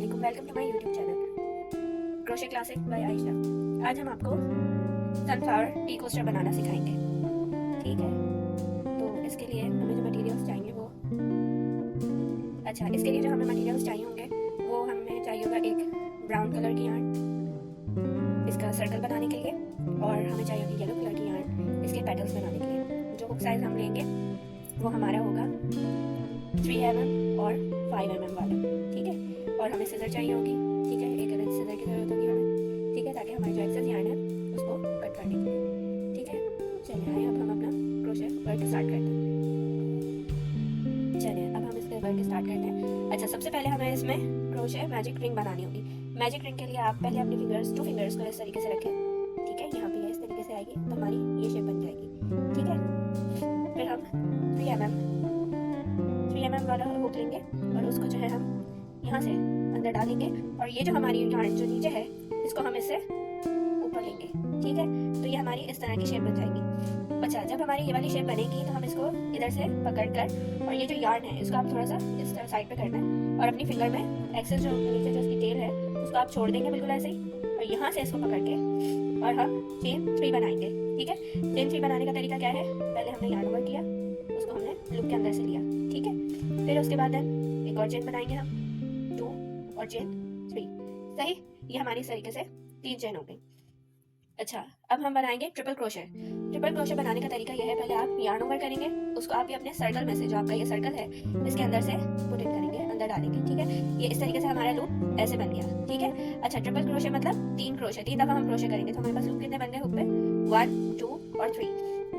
वालेकुम, welcome to my YouTube channel crochet classic by Ayesha. आज हम आपको सनफ्लावर टी कोस्टर बनाना सिखाएंगे। ठीक है, तो इसके लिए हमें जो मटेरियल्स चाहिए इसके लिए जो हमें मटेरियल्स चाहिए होंगे वो हमें चाहिए होगा एक ब्राउन कलर की यार्न इसका सर्कल बनाने के लिए, और हमें चाहिए होगी येलो कलर की यार्न इसके पेटल्स बनाने के लिए। जो हुक साइज हम लेंगे वो हमारा होगा 3 mm और 5 mm वाला। ठीक है, और हमें सीजर चाहिए होगी। ठीक है, एक अलग सीजर की जरूरत होगी हमें। ठीक है, ताकि हमारी जो एक्सेस यार्न है उसको कट करने के लिए। ठीक है, चलिए आइए अब हम अपना क्रोशे वर्क स्टार्ट करते हैं। चलिए अब हम इसके वर्क स्टार्ट करते हैं। अच्छा, सबसे पहले हमें इसमें क्रोशे मैजिक रिंग बनानी होगी। मैजिक रिंग के लिए आप पहले अपनी टू फिंगर्स को इस तरीके से रखें। ठीक है, यहाँ पे ये इस तरीके से आएगी तो हमारी ये शेप बन जाएगी। ठीक है, फिर हम 3 mm वाला हुक लेंगे और उसको जो है हम यहाँ से अंदर डालेंगे, और ये जो हमारी यार्न जो नीचे है इसको हम इससे ऊपर लेंगे। ठीक है, तो ये हमारी इस तरह की शेप बन जाएगी। अच्छा, जब हमारी ये वाली शेप बनेगी तो हम इसको इधर से पकड़ कर, और ये जो यार्न है इसको आप थोड़ा सा इस तरह साइड पे करना है, और अपनी फिंगर में एक्सेस जो नीचे जो इसकी टेल है उसको आप छोड़ देंगे बिल्कुल ऐसे ही, और यहाँ से इसको पकड़ के और हम चेन 3 बनाएंगे। ठीक है, चेन 3 बनाने का तरीका क्या है, पहले हमने यार्न ओवर किया, उसको हमने लूप के अंदर से लिया। ठीक है, फिर उसके बाद एक और चेन बनाएंगे हम 2 और चेन 3। सही, ये हमारी इस तरीके से 3 चेन हो गई। अच्छा, अब हम बनाएंगे ट्रिपल क्रोशे। ट्रिपल क्रोशे बनाने का तरीका यह है, पहले आप यार्न ओवर करेंगे, उसको आप ये अपने सर्कल में से, जो आपका ये सर्कल है इसके अंदर से पुट इन करेंगे, अंदर डालेंगे। ठीक है, ये इस तरीके से हमारा लूप ऐसे बन गया। ठीक है, अच्छा, ट्रिपल क्रोशे मतलब 3 क्रोशे, 3 दफा हम क्रोशे करेंगे तो हमारे पास लूप कितने बन गए हुक पे, 1 2 और 3।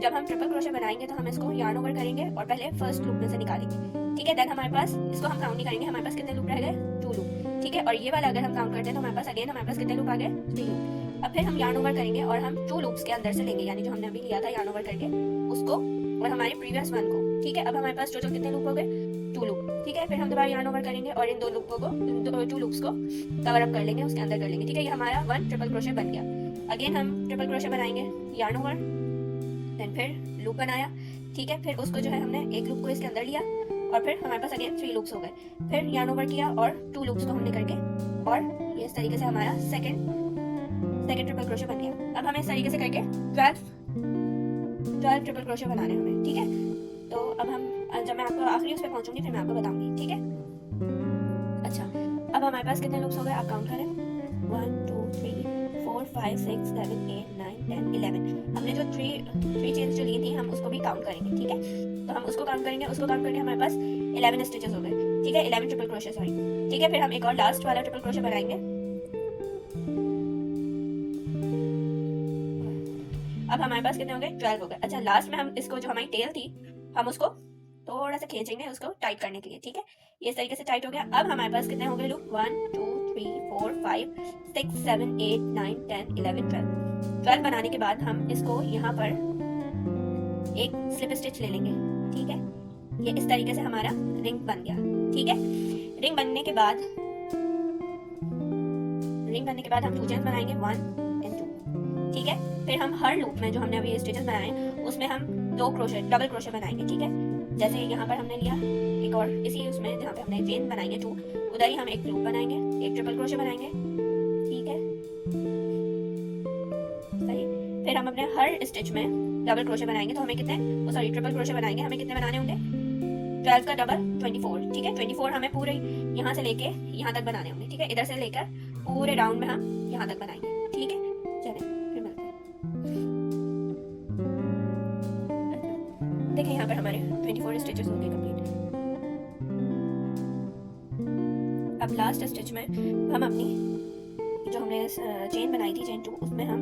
जब हम ट्रिपल क्रोशे बनाएंगे तो हम इसको यार्न ओवर करेंगे और पहले फर्स्ट लूप में से निकालेंगे। ठीक है, देन हमारे पास, इसको हम काउंट नहीं करेंगे, हमारे पास कितने लूप रह गए, 2 लूप। ठीक है, और ये वाला अगर हम काउंट करते हैं तो हमारे पास अगेन हमारे पास कितने लूप आ गए, 3 लूप। अब फिर हम यार्न ओवर करेंगे और हम 2 लूप्स के अंदर से लेंगे, यानी जो हमने अभी लिया था यार्न ओवर करके उसको और हमारे प्रीवियस वन को। ठीक है, अब हमारे पास टोटल कितने लूप हो गए, 2 लूप। ठीक है, फिर हम दोबारा यार्न ओवर करेंगे और इन 2 लूपों को, 2 लूप्स को कवर अप कर लेंगे, उसके अंदर कर लेंगे। ठीक है, ये हमारा 1 ट्रिपल क्रोशे बन गया। अगेन हम ट्रिपल क्रोशे बनाएंगे, यार्न ओवर, देन फिर लूप बनाया। ठीक है, फिर उसको जो है हमने एक लूप को इसके अंदर लिया और फिर हमारे पास अगेन 3 लूप्स हो गए। फिर यार्न ओवर किया और 2 लूप्स को हमने करके, और ये इस तरीके से हमारा सेकंड ट्रिपल क्रोशे बन गया। अब हमें इस तरीके से करके 12 ट्रिपल क्रोशे बनाने हमें। ठीक है, तो अब हम, जब मैं आपको आखिरी उस पर पहुंचूंगी फिर मैं आपको बताऊंगी। ठीक है, अच्छा, अब हमारे पास कितने लूप्स हो गए, आप काउंट करें, 1 2 3 4 5 6 7 8 9 10 11। हमने जो 3 चेन्स जो ली थी हम उसको भी काउंट करेंगे। ठीक है, तो हम उसको काउंट करेंगे, उसको काउंट करके हमारे पास 11 स्टिचेस हो गए। ठीक है, 11 ट्रिपल क्रोशे, सॉरी। ठीक है, फिर हम एक और लास्ट वाला ट्रिपल क्रोशे बनाएंगे। अब हमारे पास कितने हो गए, 12 हो गए। अच्छा, लास्ट में हम इसको, जो हमारी टेल थी, हम उसको थोड़ा सा खींचेंगे उसको टाइट करने के लिए। ठीक है, ये इस तरीके से टाइट हो गया। अब हमारे पास कितने हो गए लूप, 1 2 3 4 5 6 7 8 9 10 11 12 बनाने के बाद हम इसको यहाँ पर एक स्लिप स्टिच ले लेंगे। ठीक है, ये इस तरीके से हमारा रिंग बन गया। ठीक है, रिंग बनने के बाद हम 2 चेन्स बनाएंगे, 1 and 2। ठीक है, फिर हम हर लूप में जो हमने अभी स्टिचेस बनाए उसमें हम 2 क्रोशे, डबल क्रोशे बनाएंगे। ठीक है, जैसे यहाँ पर हमने लिया एक और, इसी उसमें जहाँ पे हमने चेन बनाएंगे 2, उधर ही हम एक लूप बनाएंगे, एक ट्रिपल क्रोशे बनाएंगे। ठीक है, सही। फिर हम अपने हर स्टिच में डबल क्रोशे बनाएंगे तो हमें कितने, सॉरी, ट्रिपल क्रोशे बनाएंगे, हमें कितने बनाने होंगे, 12 का डबल 24। ठीक है, 24 हमें पूरे यहाँ से लेके यहाँ तक बनाने होंगे। ठीक है, इधर से लेकर पूरे राउंड में हम यहाँ तक बनाएंगे। ठीक है, चलिए फिर मिलते हैं। देखिए यहाँ पर हमारे 24 स्टिचेस हो गए कंप्लीट। अब लास्ट स्टिच में हम अपनी जो हमने चेन बनाई थी, चेन 2, उसमें हम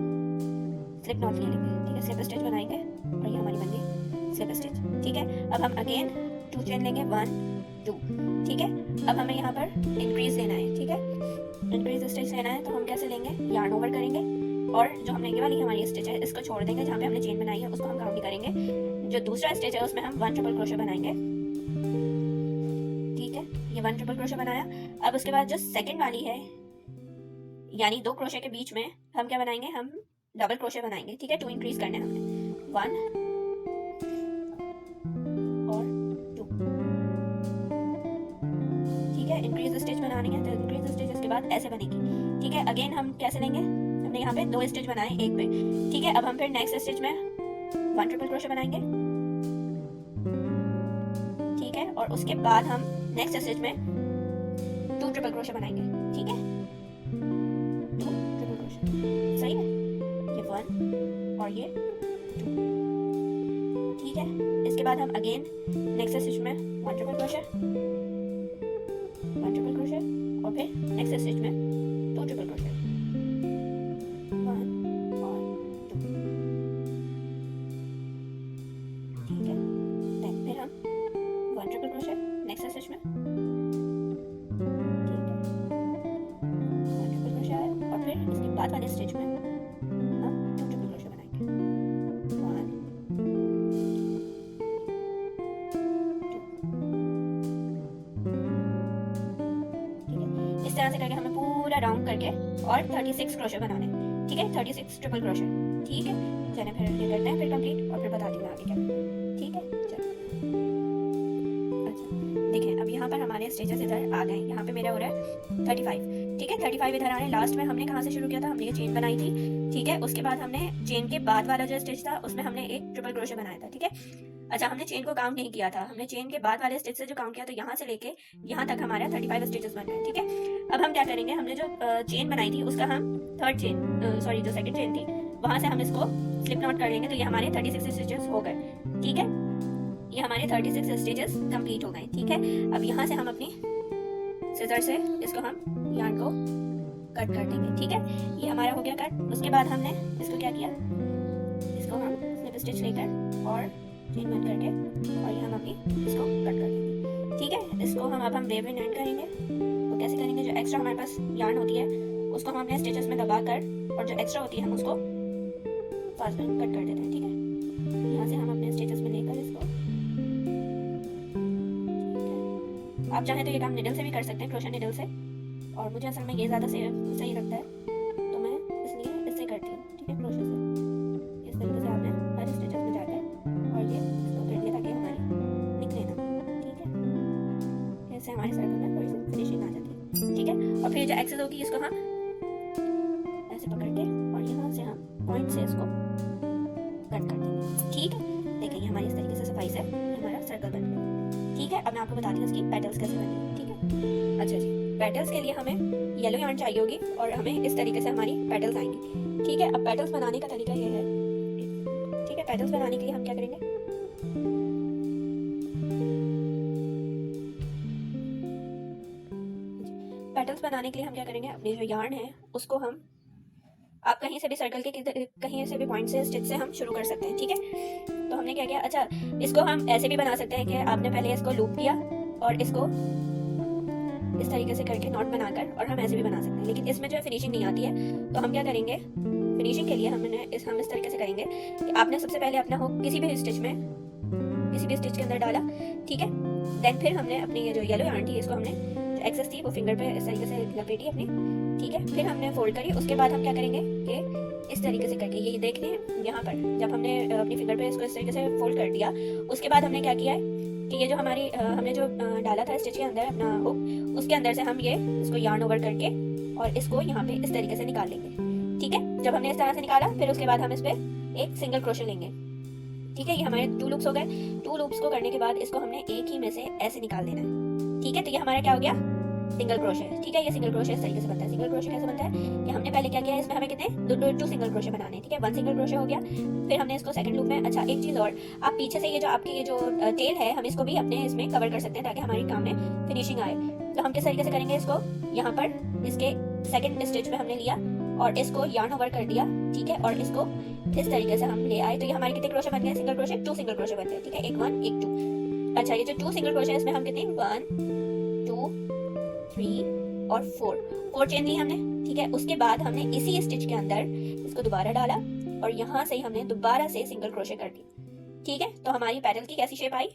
स्लिप नॉट ले लेंगे। ठीक है, स्लिप स्टिच बनाएंगे और ये हमारी बन गई स्लिप स्टिच। ठीक है, अब हम अगेन 2 चेन लेंगे, 1 2। ठीक है, अब हमें यहाँ पर इंक्रीज लेना है। ठीक है, इंक्रीज स्टिच लेना है तो हम कैसे लेंगे, यार्न ओवर करेंगे और जो हमने ये वाली हमारी स्टिच है इसको छोड़ देंगे, जहाँ पे हमने चेन बनाई है उसको हम काउंट नहीं करेंगे। जो दूसरा स्टिच है उसमें हम 1 ट्रिपल क्रोशे बनाएंगे। ठीक है, ये 1 ट्रिपल क्रोशे बनाया। अब उसके बाद जो सेकंड वाली है, यानी 2 क्रोशे के बीच में हम क्या बनाएंगे, हम डबल क्रोशे बनाएंगे। ठीक है, 2 इंक्रीज करने हैं हमने, 1 और 2। ठीक है, इंक्रीज स्टिच बनानी है तो इंक्रीज स्टिच उसके बाद ऐसे बनेगी। ठीक है, अगेन हम कैसे लेंगे, हमने यहाँ पे 2 स्टिच बनाए एक पे। ठीक है, अब हम फिर नेक्स्ट स्टिच में 1 ट्रिपल क्रोशे बनाएंगे। ठीक है, और उसके बाद हम नेक्स्ट स्टिच में 2 ट्रिपल क्रोशे बनाएंगे। ठीक है, 2 ट्रिपल क्रोशे, सही है, ये 1 और ये 2। ठीक है, इसके बाद हम अगेन नेक्स्ट स्टिच में 1 ट्रिपल क्रोशे, 1 ट्रिपल क्रोशे और फिर नेक्स्ट स्टिच में 2 ट्रिपल क्रोशे, 1 और 2। ठीक है, देन फिर हम 1 ट्रिपल क्रोशे नेक्स्ट स्टिच में। ठीक है, 1 ट्रिपल क्रोशे आया और फिर इसके बाद वाले स्टिच में हम 2 ट्रिपल क्रोशे बनाएंगे। 1 इस तरह से करके हमें पूरा राउंड करके और 36 क्रोशे बनाने। ठीक है, 36 ट्रिपल क्रोशे। ठीक है, चलिए फिर ये करते हैं फिर कंप्लीट और फिर बताती हूँ आगे क्या करना है। ठीक है, चलो अच्छा देखिए, अब यहाँ पर हमारे स्टिचेस इधर आ गए। यहाँ पे मेरा हो रहा है 35। ठीक है, 35 इधर आने। लास्ट में हमने कहाँ से शुरू किया था, हमने ये चेन बनाई थी। ठीक है, उसके बाद हमने चेन के बाद वाला जो स्टिच था उसमें हमने एक ट्रिपल क्रोशे बनाया था। ठीक है, अच्छा हमने चेन को काउंट नहीं किया था, हमने चेन के बाद वाले स्टिच से जो काउंट किया, तो यहाँ से लेके यहाँ तक हमारा 35 स्टिचेस बन रहे हैं। ठीक है, अब हम क्या करेंगे, हमने जो चेन बनाई थी उसका हम थर्ड चेन सॉरी जो सेकंड चेन थी वहां से हम इसको स्लिप नॉट कर लेंगे। तो ये हमारे 36 स्टिचेस हो गए। ठीक है, ये हमारे 36 स्टिचेस कंप्लीट हो गए। ठीक है, अब यहाँ से हम अपनी सिजर से इसको हम यार्न को कट कर देंगे। ठीक है, ये हमारा हो गया कट। उसके बाद हमने इसको क्या किया, इसको हम स्लिप स्टिच लेकर और चेन बंद करके और ये हम अपनी इसको कट कर देंगे। ठीक है, इसको हम अब हम वेव इन एंड करेंगे। तो कैसे करेंगे, जो एक्स्ट्रा हमारे पास यार्न होती है उसको हम अपने स्टिचेस में दबा कर और जो एक्स्ट्रा होती है हम उसको फास्ट में कट कर देते हैं। ठीक है, यहाँ से हम अपने स्टिचेस में लेकर इसको, ठीक है, आप चाहें तो ये काम निडल से भी कर सकते हैं, क्रोशे निडल से, और मुझे असल में ये ज़्यादा सही लगता है तो मैं इसलिए इससे करती हूँ। ठीक है, क्रोशे से इस तरीके से आपने हर स्टिचेस में जाकर और ये इसको कर दिया ताकि हमारी निकले ना। ठीक है, इससे हमारे सर्कल में थोड़ी सी फिनिशिंग आ जाती है। ठीक है, और फिर जो एक्सेस होगी इसको हम ऐसे पकड़ के और यहाँ से हम पॉइंट से इसको कट कर देंगे। ठीक है, देखिए ये हमारी इस तरीके से सफाई से हमारा सर्कल बन गया। ठीक है, अब मैं आपको बताती हूँ इसकी पेटल्स कैसे बनेंगी। ठीक है, अच्छा जी, पेटल्स के लिए हमें येलो यार्न चाहिए होगी और हमें इस तरीके से हमारी पेटल्स आएंगी। ठीक है, अब पेटल्स बनाने का तरीका ये है। ठीक है, पेटल्स बनाने के लिए हम क्या करेंगे, पेटल्स बनाने के लिए हम क्या करेंगे, अपने जो यार्न है उसको हम, आप कहीं से भी सर्कल के कहीं से भी पॉइंट से स्टिच से हम शुरू कर सकते हैं। ठीक है, तो हमने क्या किया, अच्छा इसको हम ऐसे भी बना सकते हैं कि आपने पहले इसको लूप किया और इसको इस तरीके से करके नॉट बनाकर और हम ऐसे भी बना सकते हैं, लेकिन इसमें जो है फिनिशिंग नहीं आती है। तो हम क्या करेंगे, फिनिशिंग के लिए हम इस तरीके से करेंगे कि आपने सबसे पहले अपना हुक किसी भी स्टिच के अंदर डाला। ठीक है, देन फिर हमने अपनी ये जो येलो यार्न थी इसको हमने जो एक्सेस थी वो फिंगर पे इस तरीके से लपेटी अपनी। ठीक है, फिर हमने फोल्ड करी। उसके बाद हम क्या करेंगे कि इस तरीके से करके, ये देख रहे हैं यहाँ पर, जब हमने अपनी फिंगर पे इसको इस तरीके से फोल्ड कर दिया, उसके बाद हमने क्या किया है कि ये जो हमारी हमने जो डाला था स्टिच के अंदर अपना हुक, उसके अंदर से हम ये इसको यार्न ओवर करके और इसको यहाँ पे इस तरीके से निकाल लेंगे। ठीक है, जब हमने इस तरह से निकाला फिर उसके बाद हम इस पर एक सिंगल क्रोशे लेंगे। ठीक है, ये हमारे 2 लूप्स हो गए। 2 लूप्स को करने के बाद इसको हमने एक ही में से ऐसे निकाल देना है। ठीक है, तो ये हमारा क्या हो गया, सिंगल क्रोशे। ठीक है, ये सिंगल क्रोशे इस तरीके से बनता है। सिंगल क्रोशे कैसे बनता है कि हमने पहले क्या किया है, इसमें हमें कितने 2 सिंगल क्रोशे बनाने हैं। ठीक है, 1 सिंगल क्रोशे हो गया। फिर हमने इसको सेकंड लूप में, अच्छा एक चीज और, आप पीछे से ये जो आपकी ये जो टेल है हम इसको भी अपने इसमें कवर कर सकते हैं ताकि हमारी काम में फिनिशिंग आए। तो हम किस तरीके से करेंगे, इसको यहाँ पर इसके सेकंड स्टिच में हमने लिया और इसको यार्न ओवर कर दिया। ठीक है, और इसको इस तरीके से हम ले आए। तो ये हमारे कितने क्रोशे बन गए, सिंगल क्रोशे, 2 सिंगल क्रोशे बन गए। ठीक है, एक 1 एक 2। अच्छा, ये जो 2 सिंगल क्रोशे है इसमें हम कितने 1 2 3 और 4 चेन ली हमने। ठीक है, उसके बाद हमने इसी स्टिच के अंदर इसको दोबारा डाला और यहाँ से हमने दोबारा से सिंगल क्रोशे कर दी। ठीक है, तो हमारी पैडल की कैसी शेप आई,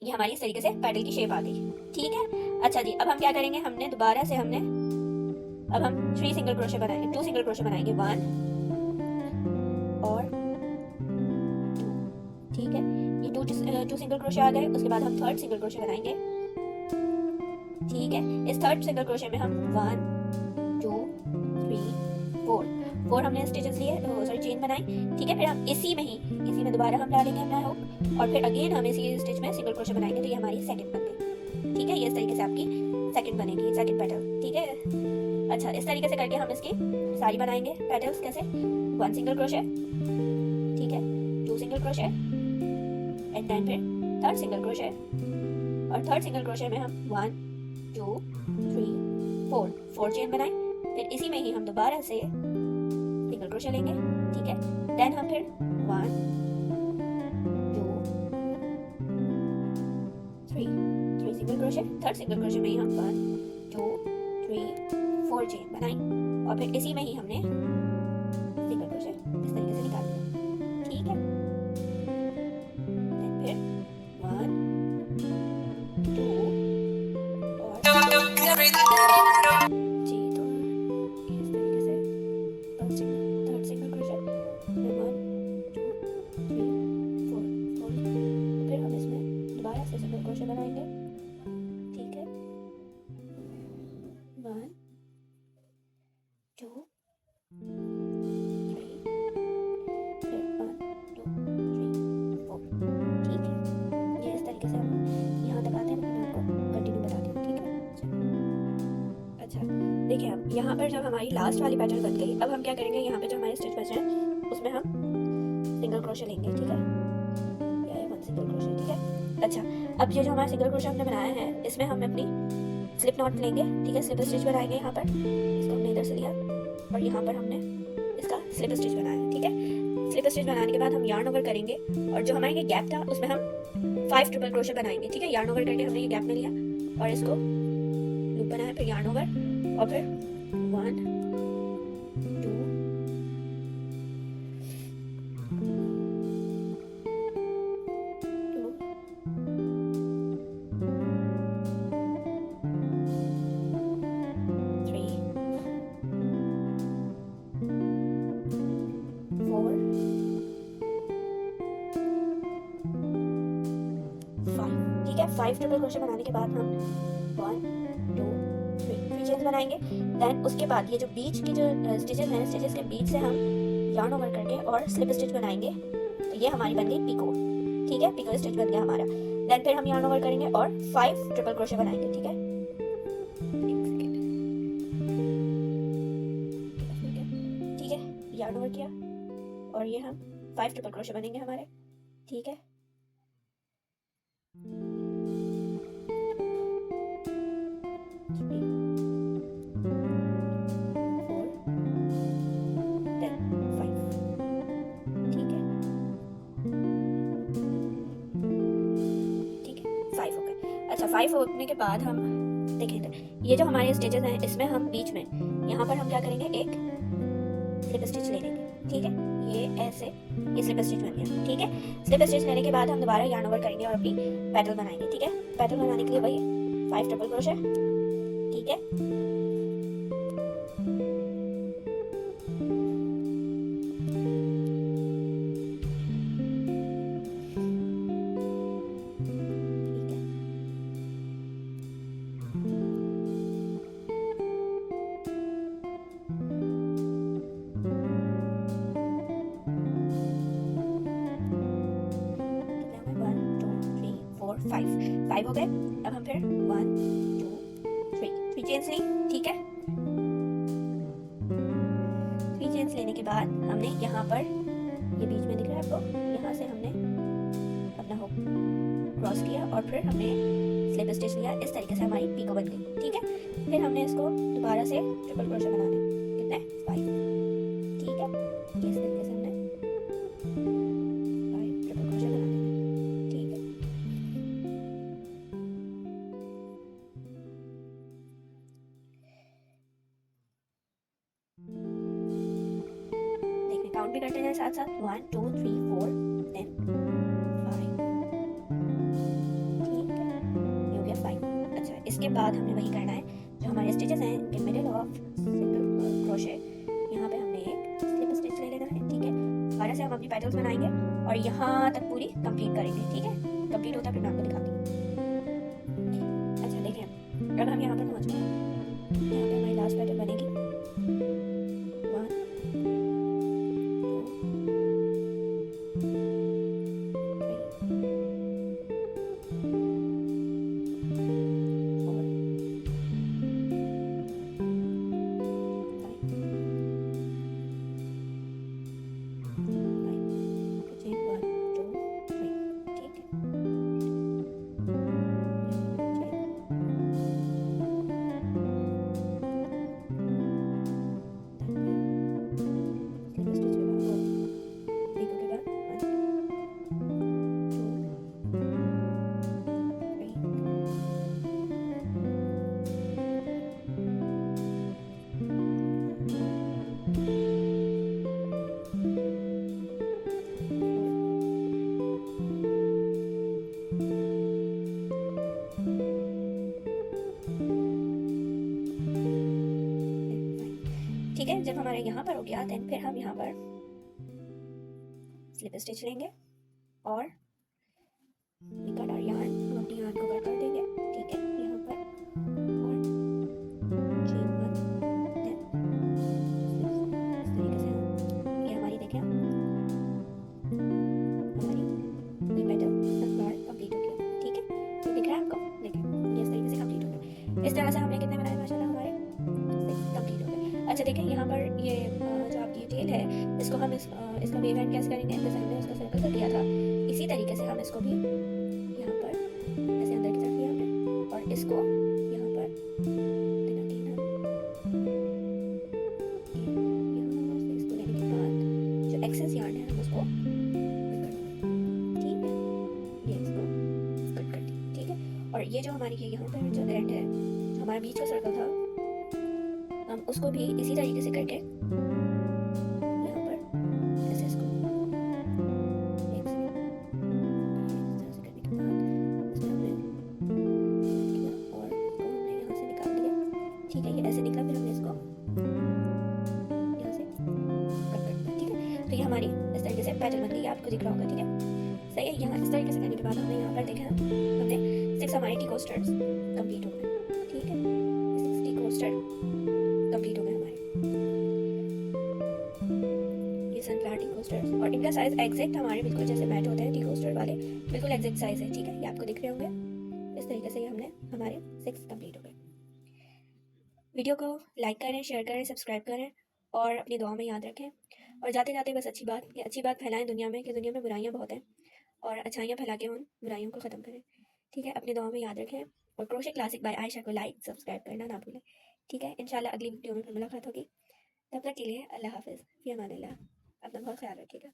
ये हमारी इस तरीके से पैडल की शेप आ गई। ठीक है, अच्छा जी, अब हम क्या करेंगे, हमने दोबारा से अब हम 3 सिंगल क्रोशे बनाएंगे, 2 सिंगल क्रोशे बनाएंगे, 1 और 2। ठीक है, ये 2 सिंगल क्रोशे आ गए। उसके बाद हम थर्ड सिंगल क्रोशे बनाएंगे ठीक है। इस थर्ड सिंगल क्रोशे में हम 1 2 3 4 हमने स्टिचेस लिए, सॉरी चेन बनाई, ठीक है। फिर हम इसी में दोबारा हम डालेंगे अपना हुक और फिर अगेन हम इसी स्टिच में सिंगल क्रोशे बनाएंगे, तो ये हमारी सेकंड बन गई, ठीक है। ये इस तरीके से आपकी सेकंड बनेगी, सेकंड पेटल, ठीक है। अच्छा, इस तरीके से करके हम इसकी सारी बनाएंगे पेटल्स। कैसे? 1 सिंगल क्रोशे, ठीक है, 2 सिंगल क्रोशे एंड देन फिर थर्ड सिंगल क्रोशे, और थर्ड सिंगल क्रोशे में हम 1 2 3 4 चेन बनाए। फिर इसी में ही हम दोबारा से सिंगल क्रोशे लेंगे, ठीक है। देन हम फिर 1 2 3 single crochet, third single crochet में ही हम 1 2 3 4 चेन बनाई और फिर इसी में ही हमने सिंगल क्रोशे इस तरीके से निकाल दिया, ठीक है। देन फिर 1 2 और जी, तो इस तरीके से थर्ड सिंगल क्रोशे, फिर 1 2 3 4 फिर हम इसमें दोबारा से सिंगल क्रोशे बनाएंगे, ठीक है। 1 2 3 फिर 1 2 3 4, ठीक है। ये इस तरीके से हम यहाँ तक आते हैं, मैं आपको कंटिन्यू बताती हूँ, ठीक है। अच्छा, देखिए हम यहाँ पर जब हमारी लास्ट वाली पैटर्न बन गई, अब हम क्या करेंगे, यहाँ पे जो हमारे स्टिच बचे हैं उसमें हम सिंगल क्रोशे लेंगे, ठीक है। ये 1 सिंगल क्रोशे, ठीक है। अच्छा, अब ये जो हमारा सिंगल क्रोशे हमने बनाया है, इसमें हम अपनी स्लिप नॉट लेंगे, ठीक है। स्लिप स्टिच बनाएंगे यहाँ पर, इसको हमने इधर से लिया और यहाँ पर हमने इसका स्लिप स्टिच बनाया, ठीक है। स्लिप स्टिच बनाने के बाद हम यार्न ओवर करेंगे और जो हमारे ये गैप था उसमें हम 5 ट्रिपल क्रोशे बनाएंगे, ठीक है। यार्न ओवर करके हमने ये गैप में लिया और इसको लूप बनाया, फिर यार्न ओवर और फिर 1 2 5 ट्रिपल क्रोशे बनाने के बाद हम 1 2 3 चेन्स बनाएंगे। देन उसके बाद ये जो बीच की जो स्टिचेस हैं, स्टिचेस के बीच से हम यार्न ओवर करके और स्लिप स्टिच बनाएंगे, तो ये हमारी बन गई पिको, ठीक है। पिको स्टिच बन गया हमारा। देन फिर हम यार्न ओवर करेंगे और 5 ट्रिपल क्रोशे बनाएंगे, ठीक है। ठीक है, यार्न ओवर किया और ये हम 5 ट्रिपल क्रोशे बनेंगे हमारे, ठीक है। अच्छा, 5 होने के बाद हम देखें, ये जो हमारे स्टिचेस हैं इसमें हम बीच में यहाँ पर हम क्या करेंगे, एक स्लिप स्टिच ले लेंगे, ठीक है। ये ऐसे ये स्लिप स्टिच बन गया, ठीक है। स्लिप स्टिच लेने के बाद हम दोबारा यार्न ओवर करेंगे और अपनी पैटर्न बनाएंगे, ठीक है। पैटर्न बनाने के लिए वही 5 ट्रिपल क्रोशे, ठीक है। फाइव हो गए। अब हम फिर 1 2 3 चेन्स ली, ठीक है। 3 चेन्स लेने के बाद हमने यहाँ पर ये बीच में दिख रहा है आपको, यहाँ से हमने अपना हुक क्रॉस किया और फिर हमने स्लिप स्टिच लिया। इस तरीके से हमारी पीको बन गई, ठीक है। फिर हमने इसको दोबारा से ट्रिपल क्रोशे बनाने, कितने 5, ठीक है। इस तरीके से हमने 5 ट्रिपल क्रोशे बनाने, ठीक है। काउंट भी करते जाए साथ साथ, 1 2 3 4 10 5, ठीक है। ये हो गया 5। अच्छा, इसके बाद हमें वही करना है जो हमारे स्टिचेस हैं, इनके मिडिल ऑफ सिंगल क्रोशे यहाँ पे हमने एक स्लिप स्टिच ले लेना है, ठीक है। दोबारा से हम अपनी पैटर्न्स बनाएंगे और यहाँ तक पूरी कंप्लीट करेंगे, ठीक है। कंप्लीट होता है फिर मैं आपको दिखाती हूँ। अच्छा, देखें अब हम यहाँ पर पहुँच गए हैं। यहाँ पे हमारी लास्ट पैटर्न बनेगी 1 ठीक है। जब हमारे यहाँ पर हो गया देन फिर हम यहाँ पर स्लिप स्टिच लेंगे और निकल और यार्न हम अपनी यार्न को कट कर देंगे। ठीक है, यहाँ पर और चेन 1 देन इस तरीके से हम ये हमारी देखें हमारी ये पैटर्न सलवार कंप्लीट हो गया। ठीक है, ये दिख रहा है आपको, देखें ये इस तरीके से कंप्लीट हो गया। इस तरह से हमने कितने बनाए माशाल्लाह हमारे 6 कंप्लीट हो गए। अच्छा देखें यहाँ पर ये जो आपकी टेल है इसको हम इसका वेव एंड कैसे करेंगे, जैसे हमने उसका सर्कल कर दिया था इसी तरीके से हम इसको भी यहाँ पर ऐसे अंदर की तरफ लिया हमने और इसको यहाँ पर यहाँ से इसको लेने के बाद जो एक्सेस यार्न है हम उसको ठीक है, ये इसको कट कर दी। ठीक है, और ये जो हमारी है यहाँ पर जो एंड है जो हमारा बीच का सर्कल था हम उसको भी इसी तरीके से करके यहाँ पर ऐसे इसको एक से इस तरह से करने के बाद इसमें हमने किया और इसको हमने यहाँ से निकाल दिया। ठीक है, ये ऐसे निकला, फिर हमने इसको यहाँ से कट कर दिया। ठीक है, तो ये हमारी इस तरीके से पैटर्न बन गई, आपको दिख रहा होगा। ठीक है, सही है। यहाँ इस तरीके से करने के बाद हमने यहाँ पर देखा हमने 6 हमारे टी कोस्टर्स कंप्लीट हो गए। ठीक है, 6 टी कोस्टर कंप्लीट हो गए हमारे, ये सनफ्लावर टी कोस्टर्स, और इनका साइज एग्जैक्ट हमारे बिल्कुल जैसे मैच होते हैं टी कोस्टर वाले, बिल्कुल एग्जैक्ट साइज है। ठीक है, ये आपको दिख रहे होंगे। इस तरीके से हमने हमारे 6 कंप्लीट हो गए। वीडियो को लाइक करें, शेयर करें, सब्सक्राइब करें और अपनी दुआ में याद रखें। और जाते जाते बस अच्छी बात फैलाएं दुनिया में, कि दुनिया में बुराइयाँ बहुत हैं और अच्छाइयाँ फैला के उन बुराइयों को ख़त्म करें। ठीक है, अपनी दुआ में याद रखें और क्रोशे क्लासिक बाय आयशा को लाइक सब्सक्राइब करना ना भूलें। ठीक है, इंशाल्लाह अगली वीडियो में फिर मुलाकात होगी। तब तक के लिए अल्लाह हाफिज़, फ़ी अमानिल्लाह। अपना बहुत ख्याल रखिएगा।